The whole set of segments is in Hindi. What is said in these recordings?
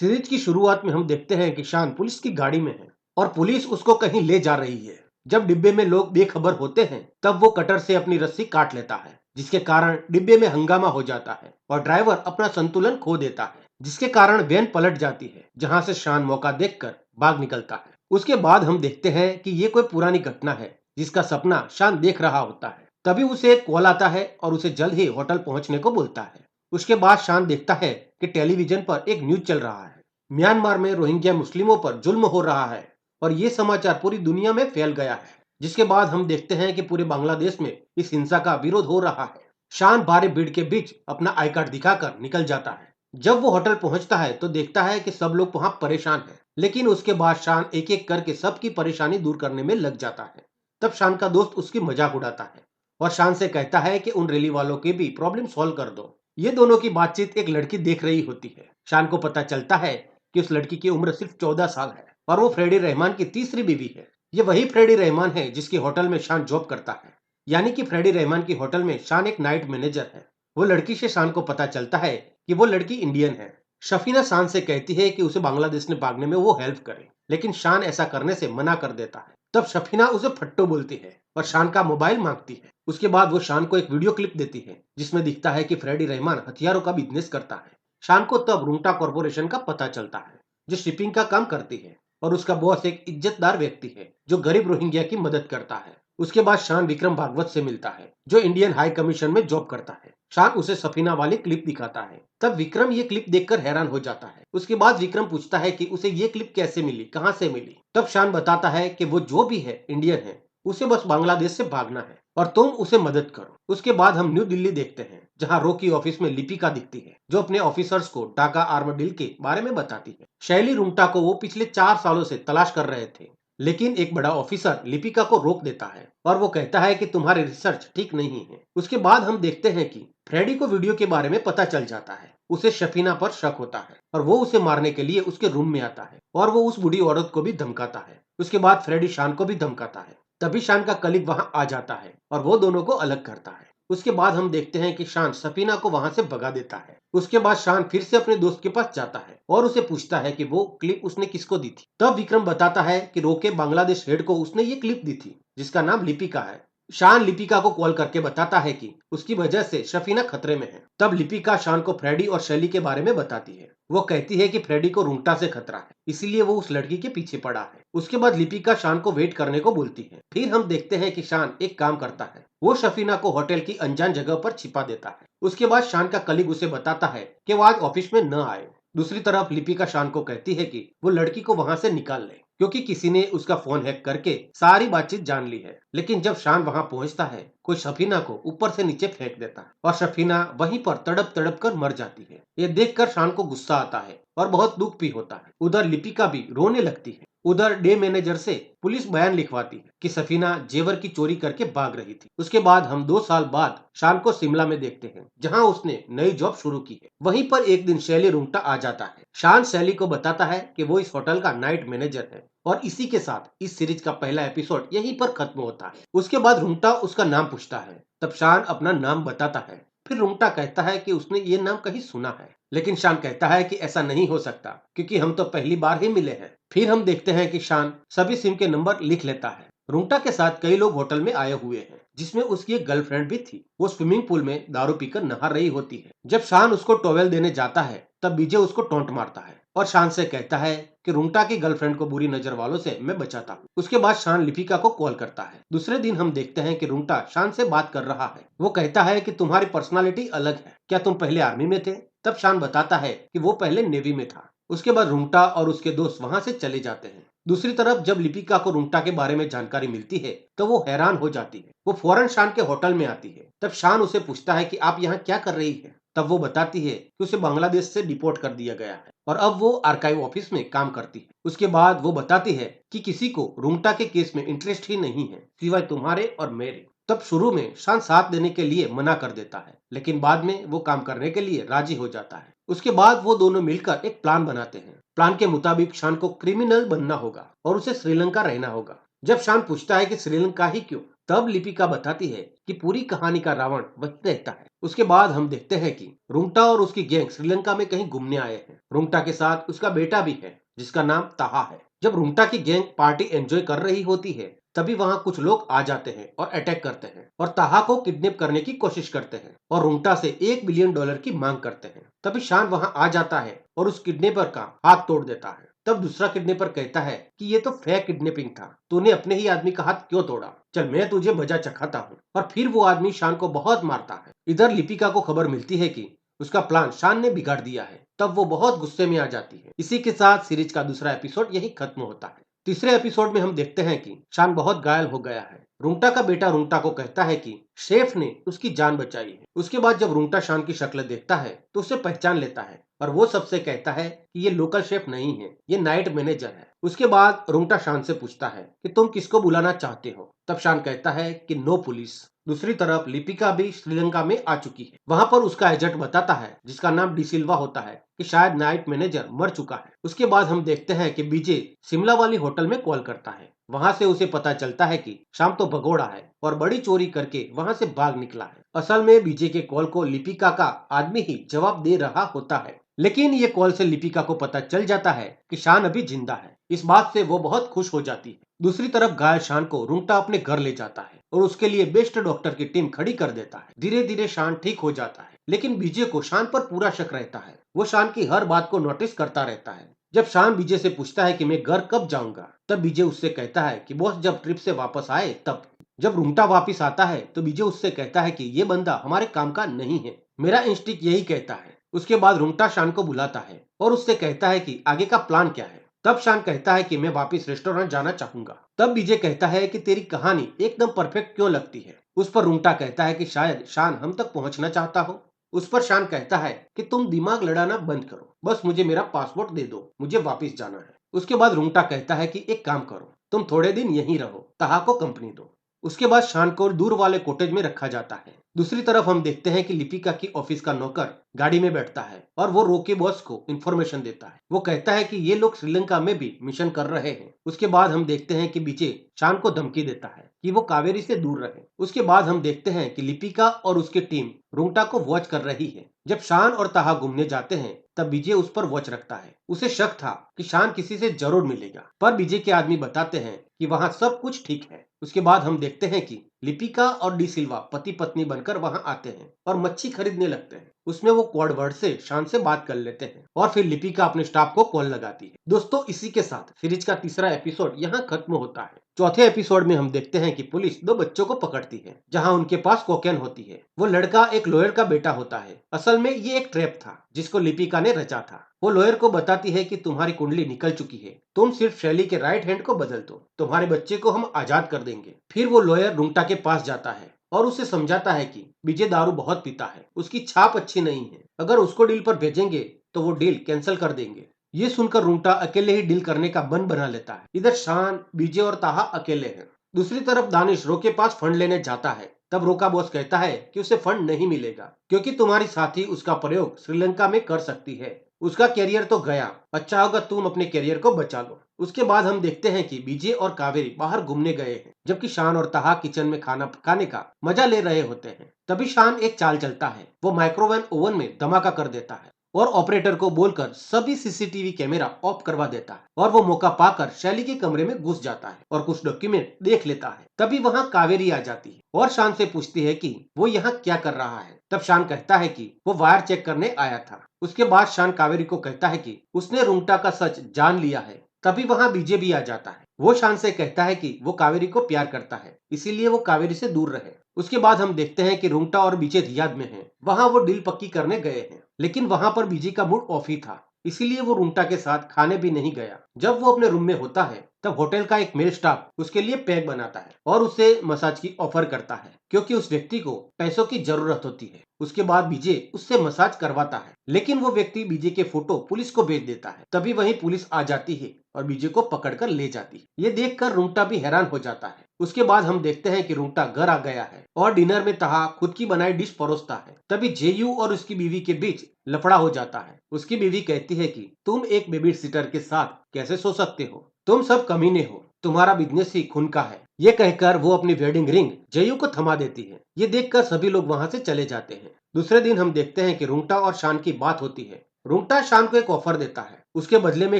सीरीज की शुरुआत में हम देखते हैं कि शान पुलिस की गाड़ी में है और पुलिस उसको कहीं ले जा रही है। जब डिब्बे में लोग बेखबर होते हैं तब वो कटर से अपनी रस्सी काट लेता है, जिसके कारण डिब्बे में हंगामा हो जाता है और ड्राइवर अपना संतुलन खो देता है, जिसके कारण वैन पलट जाती है, जहां से शान मौका देखकर भाग निकलता है। उसके बाद हम देखते हैं कि ये कोई पुरानी घटना है जिसका सपना शान देख रहा होता है। तभी उसे एक कॉल आता है और उसे जल्द ही होटल पहुंचने को बोलता है। उसके बाद शान देखता है कि टेलीविजन पर एक न्यूज चल रहा है। म्यांमार में रोहिंग्या मुस्लिमों पर जुल्म हो रहा है और ये समाचार पूरी दुनिया में फैल गया है। जिसके बाद हम देखते हैं कि पूरे बांग्लादेश में इस हिंसा का विरोध हो रहा है। शान भारी भीड़ के बीच अपना आई कार्ड दिखाकर निकल जाता है। जब वो होटल पहुंचता है तो देखता है कि सब लोग वहां परेशान हैं, लेकिन उसके बाद शान एक एक करके सबकी परेशानी दूर करने में लग जाता है। तब शान का दोस्त उसकी मजाक उड़ाता है और शान से कहता है कि उन रैली वालों की भी प्रॉब्लम सॉल्व कर दो। ये दोनों की बातचीत एक लड़की देख रही होती है। शान को पता चलता है कि उस लड़की की उम्र सिर्फ 14 साल है और वो फ्रेडी रहमान की तीसरी बीवी है। ये वही फ्रेडी रहमान है जिसकी होटल में शान जॉब करता है। यानी कि फ्रेडी रहमान की होटल में शान एक नाइट मैनेजर है। वो लड़की से शान को पता चलता है कि वो लड़की इंडियन है। शफीना शान से कहती है कि उसे बांग्लादेश में भागने में वो हेल्प करे, लेकिन शान ऐसा करने से मना कर देता है। तब शफीना उसे फट्टो बोलती है और शान का मोबाइल मांगती है। उसके बाद वो शान को एक वीडियो क्लिप देती है जिसमें दिखता है कि फ्रेडी रहमान हथियारों का बिजनेस करता है। शान को तब रूंगटा कॉरपोरेशन का पता चलता है, जो शिपिंग का काम करती है, और उसका बॉस एक इज्जतदार व्यक्ति है जो गरीब रोहिंग्या की मदद करता है। उसके बाद शान विक्रम भागवत से मिलता है जो इंडियन हाई कमीशन में जॉब करता है। शान उसे सफीना वाली क्लिप दिखाता है। तब विक्रम ये क्लिप देखकर हैरान हो जाता है। उसके बाद विक्रम पूछता है कि उसे ये क्लिप कैसे मिली, कहां से मिली। तब शान बताता है कि वो जो भी है इंडियन है, उसे बस बांग्लादेश से भागना है और तुम उसे मदद करो। उसके बाद हम न्यू दिल्ली देखते हैं जहां रॉकी ऑफिस में लिपिका दिखती है जो अपने ऑफिसर्स को ढाका आर्मर डील के बारे में बताती है। शैली रुंगटा को वो पिछले 4 सालों से तलाश कर रहे थे, लेकिन एक बड़ा ऑफिसर लिपिका को रोक देता है और वो कहता है कि तुम्हारे रिसर्च ठीक नहीं है। उसके बाद हम देखते हैं कि फ्रेडी को वीडियो के बारे में पता चल जाता है। उसे शफीना पर शक होता है और वो उसे मारने के लिए उसके रूम में आता है और वो उस बूढ़ी औरत को भी धमकाता है। उसके बाद फ्रेडी शान को भी धमकाता है। तभी शान का कलीग वहां आ जाता है और वो दोनों को अलग करता है। उसके बाद हम देखते हैं कि शान सफीना को वहां से भगा देता है। उसके बाद शान फिर से अपने दोस्त के पास जाता है और उसे पूछता है कि वो क्लिप उसने किसको दी थी। तब विक्रम बताता है कि रोके बांग्लादेश हेड को उसने ये क्लिप दी थी जिसका नाम लिपिका है। शान लिपिका को कॉल करके बताता है कि उसकी वजह से शफीना खतरे में है। तब लिपिका शान को फ्रेडी और शैली के बारे में बताती है। वो कहती है कि फ्रेडी को रुंगटा से खतरा है, इसीलिए वो उस लड़की के पीछे पड़ा है। उसके बाद लिपिका शान को वेट करने को बोलती है। फिर हम देखते हैं कि शान एक काम करता है, वो शफीना को होटल की अनजान जगह पर छिपा देता है। उसके बाद शान का कलीग उसे बताता है कि वो आज ऑफिस में न आए। दूसरी तरफ लिपिका शान को कहती है कि वो लड़की को वहां से निकाल ले, क्योंकि किसी ने उसका फोन हैक करके सारी बातचीत जान ली है। लेकिन जब शान वहां पहुंचता है, कोई शफीना को ऊपर से नीचे फेंक देता है और शफीना वहीं पर तड़प तड़प कर मर जाती है। ये देखकर शान को गुस्सा आता है और बहुत दुख भी होता है। उधर लिपिका भी रोने लगती है। उधर डे मैनेजर से पुलिस बयान लिखवाती है कि सफीना जेवर की चोरी करके भाग रही थी। उसके बाद हम 2 साल बाद शान को शिमला में देखते हैं जहां उसने नई जॉब शुरू की है। वहीं पर एक दिन शैली रुंगटा आ जाता है। शान शैली को बताता है कि वो इस होटल का नाइट मैनेजर है और इसी के साथ इस सीरीज का पहला एपिसोड यहीं पर खत्म होता है। उसके बाद रुंगटा उसका नाम पूछता है। तब शान अपना नाम बताता है। फिर रुंगटा कहता है कि उसने ये नाम कहीं सुना है, लेकिन शान कहता है कि ऐसा नहीं हो सकता क्योंकि हम तो पहली बार ही मिले हैं। फिर हम देखते हैं कि शान सभी सिम के नंबर लिख लेता है। रुंगटा के साथ कई लोग होटल में आए हुए हैं, जिसमें उसकी एक गर्लफ्रेंड भी थी। वो स्विमिंग पूल में दारू पीकर नहा रही होती है। जब शान उसको टॉवेल देने जाता है तब विजय उसको टोंट मारता है और शान से कहता है कि रुंगटा की गर्लफ्रेंड को बुरी नजर वालों से मैं बचाता हूँ। उसके बाद शान लिपिका को कॉल करता है। दूसरे दिन हम देखते हैं कि रुंगटा शान से बात कर रहा है। वो कहता है कि तुम्हारी पर्सनालिटी अलग है, क्या तुम पहले आर्मी में थे? तब शान बताता है कि वो पहले नेवी में था। उसके बाद रुंगटा और उसके दोस्त वहां से चले जाते हैं। दूसरी तरफ जब लिपिका को रुंगटा के बारे में जानकारी मिलती है तो वो हैरान हो जाती है। वो फौरन शान के होटल में आती है। तब शान उसे पूछता है कि आप यहाँ क्या कर रही है? तब वो बताती है कि उसे बांग्लादेश से डिपोर्ट कर दिया गया है और अब वो आर्काइव ऑफिस में काम करती है। उसके बाद वो बताती है कि किसी को रुंगटा के केस में इंटरेस्ट ही नहीं है सिवाय तुम्हारे और मेरे। तब शुरू में शान साथ देने के लिए मना कर देता है, लेकिन बाद में वो काम करने के लिए राजी हो जाता है। उसके बाद वो दोनों मिलकर एक प्लान बनाते हैं। प्लान के मुताबिक शान को क्रिमिनल बनना होगा और उसे श्रीलंका रहना होगा। जब शान पूछता है कि श्रीलंका ही क्यों, तब लिपिका बताती है कि पूरी कहानी का रावण वही रहता है उसके बाद हम देखते हैं कि रुंगटा और उसकी गैंग श्रीलंका में कहीं घूमने आए हैं। रुंगटा के साथ उसका बेटा भी है जिसका नाम ताहा है। जब रुंगटा की गैंग पार्टी एंजॉय कर रही होती है तभी वहां कुछ लोग आ जाते हैं और अटैक करते हैं और ताहा को किडनैप करने की कोशिश करते हैं और रुंगटा से $1 बिलियन की मांग करते हैं। तभी शान वहां आ जाता है और उस किडनैपर का हाथ तोड़ देता है। तब दूसरा किडनैपर कहता है कि ये तो फेक किडनैपिंग था, तूने अपने ही आदमी का हाथ क्यों तोड़ा? चल मैं तुझे मजा चखाता हूँ। और फिर वो आदमी शान को बहुत मारता है। इधर लिपिका को खबर मिलती है कि उसका प्लान शान ने बिगाड़ दिया है। तब वो बहुत गुस्से में आ जाती है। इसी के साथ सीरीज का दूसरा एपिसोड यही खत्म होता है। तीसरे एपिसोड में हम देखते हैं कि शान बहुत घायल हो गया है। रुंगटा का बेटा रुंगटा को कहता है कि शेफ ने उसकी जान बचाई है। उसके बाद जब रुंगटा शान की शक्ल देखता है तो उसे पहचान लेता है और वो सबसे कहता है कि ये लोकल शेफ नहीं है, ये नाइट मैनेजर है। उसके बाद रुंगटा शान से पूछता है कि तुम किसको बुलाना चाहते हो? तब शान कहता है कि नो पुलिस। दूसरी तरफ लिपिका भी श्रीलंका में आ चुकी है। वहां पर उसका एजेंट बताता है जिसका नाम डी सिल्वा होता है कि शायद नाइट मैनेजर मर चुका है। उसके बाद हम देखते हैं कि बीजे शिमला वाली होटल में कॉल करता है। वहां से उसे पता चलता है कि शाम तो भगोड़ा है और बड़ी चोरी करके वहां से भाग निकला है। असल में बीजे के कॉल को लिपिका का आदमी ही जवाब दे रहा होता है, लेकिन ये कॉल से लिपिका को पता चल जाता है कि शान अभी जिंदा है। इस बात से वो बहुत खुश हो जाती है। दूसरी तरफ घायल शान को रुंगटा अपने घर ले जाता है और उसके लिए बेस्ट डॉक्टर की टीम खड़ी कर देता है। धीरे धीरे शान ठीक हो जाता है, लेकिन विजय को शान पर पूरा शक रहता है। वो शान की हर बात को नोटिस करता रहता है। जब शान विजय से पूछता है कि मैं घर कब जाऊंगा, तब विजय उससे कहता है कि बॉस जब ट्रिप से वापस आए तब। जब रुंगटा वापस आता है तो विजय उससे कहता है कि ये बंदा हमारे काम का नहीं है, मेरा इंस्टिंक्ट यही कहता है। उसके बाद रुंगटा शान को बुलाता है और उससे कहता है कि आगे का प्लान क्या है। तब शान कहता है कि मैं वापस रेस्टोरेंट जाना चाहूंगा। तब विजय कहता है कि तेरी कहानी एकदम परफेक्ट क्यों लगती है। उस पर रुंगटा कहता है कि शायद शान हम तक पहुंचना चाहता हो। उस पर शान कहता है कि तुम दिमाग लड़ाना बंद करो, बस मुझे मेरा पासपोर्ट दे दो, मुझे वापस जाना है। उसके बाद रुंगटा कहता है कि एक काम करो, तुम थोड़े दिन यहीं रहो, ताहा को कंपनी दो। उसके बाद शान को दूर वाले कॉटेज में रखा जाता है। दूसरी तरफ हम देखते हैं कि लिपिका की ऑफिस का नौकर गाड़ी में बैठता है और वो रोकी बॉस को इन्फॉर्मेशन देता है। वो कहता है कि ये लोग श्रीलंका में भी मिशन कर रहे हैं। उसके बाद हम देखते हैं कि विजय शान को धमकी देता है कि वो कावेरी से दूर रहे। उसके बाद हम देखते हैं कि लिपिका और उसकी टीम रुंगटा को वॉच कर रही है। जब शान और ताहा घूमने जाते हैं तब विजय उस पर वॉच रखता है। उसे शक था कि शान किसी से जरूर मिलेगा, पर विजय के आदमी बताते हैं कि वहाँ सब कुछ ठीक है। उसके बाद हम देखते हैं कि लिपिका और डी सिल्वा पति पत्नी बनकर वहां आते हैं और मच्छी खरीदने लगते हैं। उसमें वो कोड वर्ड से शान से बात कर लेते हैं और फिर लिपिका अपने स्टाफ को कॉल लगाती है। दोस्तों, इसी के साथ सीरीज का तीसरा एपिसोड यहाँ खत्म होता है। चौथे एपिसोड में हम देखते हैं कि पुलिस दो बच्चों को पकड़ती है जहां उनके पास कोकेन होती है। वो लड़का एक लॉयर का बेटा होता है। असल में ये एक ट्रैप था जिसको लिपिका ने रचा था। वो लॉयर को बताती है कि तुम्हारी कुंडली निकल चुकी है, तुम सिर्फ शैली के राइट हैंड को बदल दो, तुम्हारे बच्चे को हम आजाद कर देंगे। फिर वो लॉयर रुंगटा के पास जाता है और उसे समझाता है कि विजय दारू बहुत पीता है, उसकी छाप अच्छी नहीं है, अगर उसको डील पर भेजेंगे तो वो डील कैंसिल कर देंगे। ये सुनकर रुंगटा अकेले ही डील करने का मन बना लेता है। इधर शान, विजय और ताहा अकेले हैं। दूसरी तरफ दानिश रो के पास फंड लेने जाता है। तब रोका बॉस कहता है कि उसे फंड नहीं मिलेगा क्योंकि तुम्हारी साथी उसका प्रयोग श्रीलंका में कर सकती है। उसका कैरियर तो गया, अच्छा होगा तुम अपने कैरियर को बचा लो। उसके बाद हम देखते हैं कि विजय और कावेरी बाहर घूमने गए हैं, जबकि शान और ताहा किचन में खाना पकाने का मजा ले रहे होते हैं। तभी शान एक चाल चलता है। वो माइक्रोवेव ओवन में धमाका कर देता है और ऑपरेटर को बोलकर सभी सीसीटीवी कैमरा ऑफ करवा देता है और वो मौका पाकर शैली के कमरे में घुस जाता है और कुछ डॉक्यूमेंट देख लेता है। तभी वहाँ कावेरी आ जाती है और शान से पूछती है कि वो यहाँ क्या कर रहा है। तब शान कहता है कि वो वायर चेक करने आया था। उसके बाद शान कावेरी को कहता है कि उसने रुंगटा का सच जान लिया है। तभी वहाँ विजय भी आ जाता है। वो शान से कहता है कि वो कावेरी को प्यार करता है, इसीलिए वो कावेरी से दूर रहे। उसके बाद हम देखते हैं कि रुंगटा और विजय रियाद में हैं। वहाँ वो डील पक्की करने गए हैं, लेकिन वहाँ पर विजय का मूड ऑफ ही था, इसीलिए वो रुंगटा के साथ खाने भी नहीं गया। जब वो अपने रूम में होता है तब होटल का एक मेल स्टाफ उसके लिए पैक बनाता है और उसे मसाज की ऑफर करता है क्योंकि उस व्यक्ति को पैसों की जरूरत होती है। उसके बाद विजय उससे मसाज करवाता है, लेकिन वो व्यक्ति विजय के फोटो पुलिस को भेज देता है। तभी वहीं पुलिस आ जाती है और विजय को पकड़कर ले जाती है। ये देखकर रुंगटा भी हैरान हो जाता है। उसके बाद हम देखते हैं कि रुंगटा घर आ गया है और डिनर में ताहा खुद की बनाई डिश परोसता है। तभी जेयू और उसकी बीवी के बीच लफड़ा हो जाता है। उसकी बीवी कहती है कि तुम एक बेबी सिटर के साथ कैसे सो सकते हो, तुम सब कमीने हो। तुम्हारा बिजनेस ही खून का है। ये कहकर वो अपनी वेडिंग रिंग जयू को थमा देती है। ये देखकर सभी लोग वहाँ से चले जाते हैं। दूसरे दिन हम देखते हैं कि रुंगटा और शान की बात होती है। रुंगटा शान को एक ऑफर देता है। उसके बदले में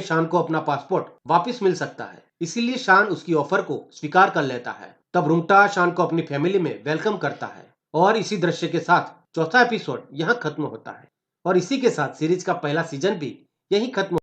शान को अपना पासपोर्ट वापस मिल सकता है, इसीलिए शान उसकी ऑफर को स्वीकार कर लेता है। तब रुंगटा शान को अपनी फैमिली में वेलकम करता है। और इसी दृश्य के साथ चौथा एपिसोड यहाँ खत्म होता है। और इसी के साथ सीरीज का पहला सीजन भी यही खत्म